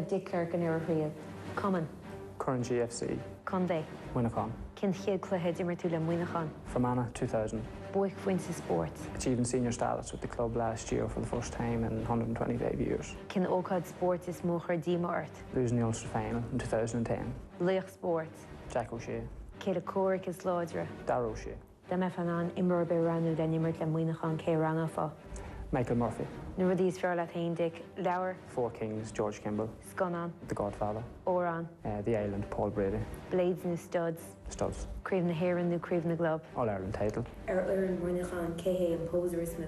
Dick Clerkin ar riad. Common. Current GFC. Conde. Winnacon. Cin chiad cluthe dimmer tú le Winnacon. Fermanagh 2000. Buick Winter Sports. Achieving senior status with the club last year for the first time in 125 years. Cin Ócáid Sports is Mochar Spoirt. Losing the Ulster final in 2010. Luch Sports. Jack O'Shea. Céad a Córic is Láidre. Dar O'Shea. Da me fanan imar be ranú den nimmer le Winnacon cé ranga fá. Michael Murphy. Nu rudís fear le tain Dick. Lauer. Four Kings, George Kimball. Sconan. The Godfather. Oran. The Island, Paul Brady. Blades nu Studs. Studs. Craven na Heron nu Craven na Globe. All-Ireland title. Ireland Winnacon Céhé and Poser is mu.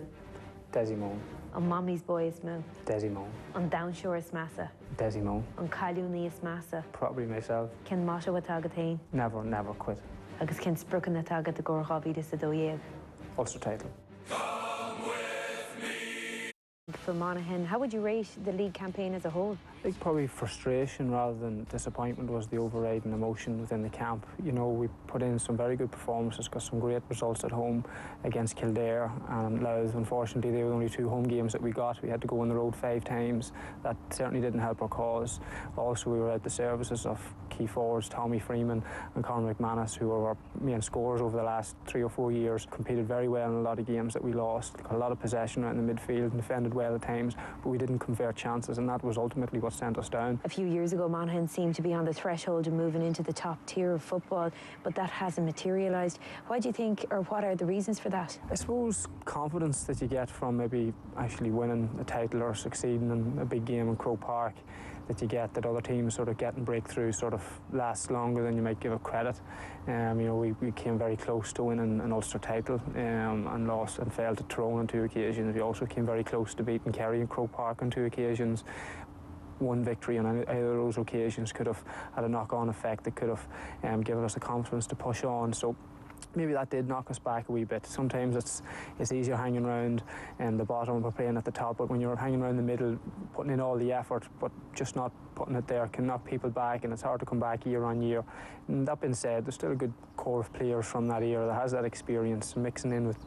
Desi Moan. On Mommy's Boy is mu. Desi Moan. On Downshore is Massa. Desi Moan. On Caliúní is Massa. Probably myself. Cin motto atá go tain. Never quit. Agus cin sprucan atá go gcóirchabhí is a dóéag. Ulster title. For Monaghan, how would you rate the league campaign as a whole? I think probably frustration rather than disappointment was the overriding emotion within the camp. You know, we put in some very good performances, got some great results at home against Kildare and Louth. Unfortunately, they were the only two home games that we got. We had to go on the road 5 times. That certainly didn't help our cause. Also, we were at the services of key forwards Tommy Freeman and Conor McManus, who were our main scorers over the last 3 or 4 years. Competed very well in a lot of games that we lost. Got a lot of possession around the midfield and defended well at times, but we didn't convert chances, and that was ultimately what sent us down. A few years ago, Monaghan seemed to be on the threshold of moving into the top tier of football, but that hasn't materialised. Why do you think, or what are the reasons for that? I suppose confidence that you get from maybe actually winning a title or succeeding in a big game in Croke Park, that you get that other teams sort of getting breakthroughs sort of lasts longer than you might give it credit. You know, we came very close to winning an Ulster title and lost and failed to Tyrone on 2 occasions. We also came very close to beating Kerry in Croke Park on 2 occasions. One victory on either of those occasions could have had a knock-on effect that could have given us the confidence to push on. So maybe that did knock us back a wee bit. Sometimes it's easier hanging around in the bottom or playing at the top, but when you're hanging around the middle, putting in all the effort, but just not putting it there can knock people back, and it's hard to come back year on year. And that being said, there's still a good core of players from that era that has that experience, mixing in with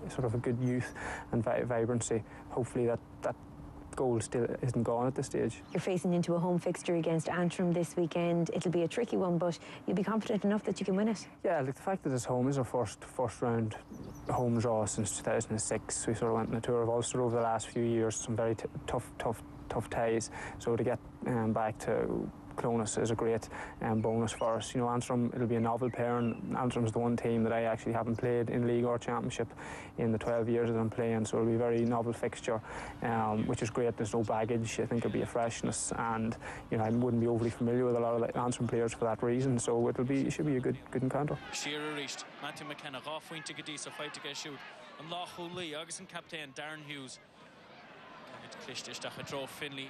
sort of a good youth and vibrancy. Hopefully that goal still isn't gone at this stage. You're facing into a home fixture against Antrim this weekend. It'll be a tricky one, but you'll be confident enough that you can win it. Yeah, like the fact that it's home is our first round home draw since 2006. We sort of went on a tour of Ulster over the last few years, some very tough ties. So to get back to Clonus is a great bonus for us. You know, Antrim, it'll be a novel pair, and Antrim's the one team that I actually haven't played in league or championship in the 12 years that I'm playing, so it'll be a very novel fixture, which is great. There's no baggage. I think it'll be a freshness, and you know, I wouldn't be overly familiar with a lot of the Antrim players for that reason, so it should be a good encounter. Shearer reached Matthew McKenna off wing to Gadisa fight to get shoot and Loch Lee August and captain Darren Hughes. Finley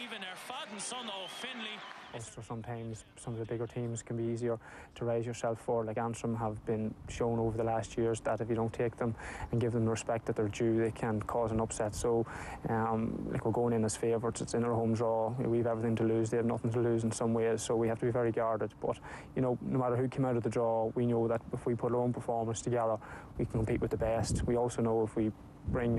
even Faden son of Finley. Ulster, sometimes some of the bigger teams can be easier to raise yourself for. Like Antrim have been shown over the last years that if you don't take them and give them the respect that they're due, they can cause an upset. So like, we're going in as favourites. It's in our home draw. We have everything to lose. They have nothing to lose in some ways, so we have to be very guarded. But you know, no matter who came out of the draw, we know that if we put our own performance together, we can compete with the best. We also know if we bring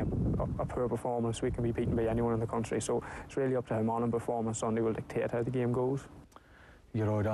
a poor performance, we can be beaten by anyone in the country. So it's really up to how Monaghan performance Sunday will dictate how the game goes. You're right on.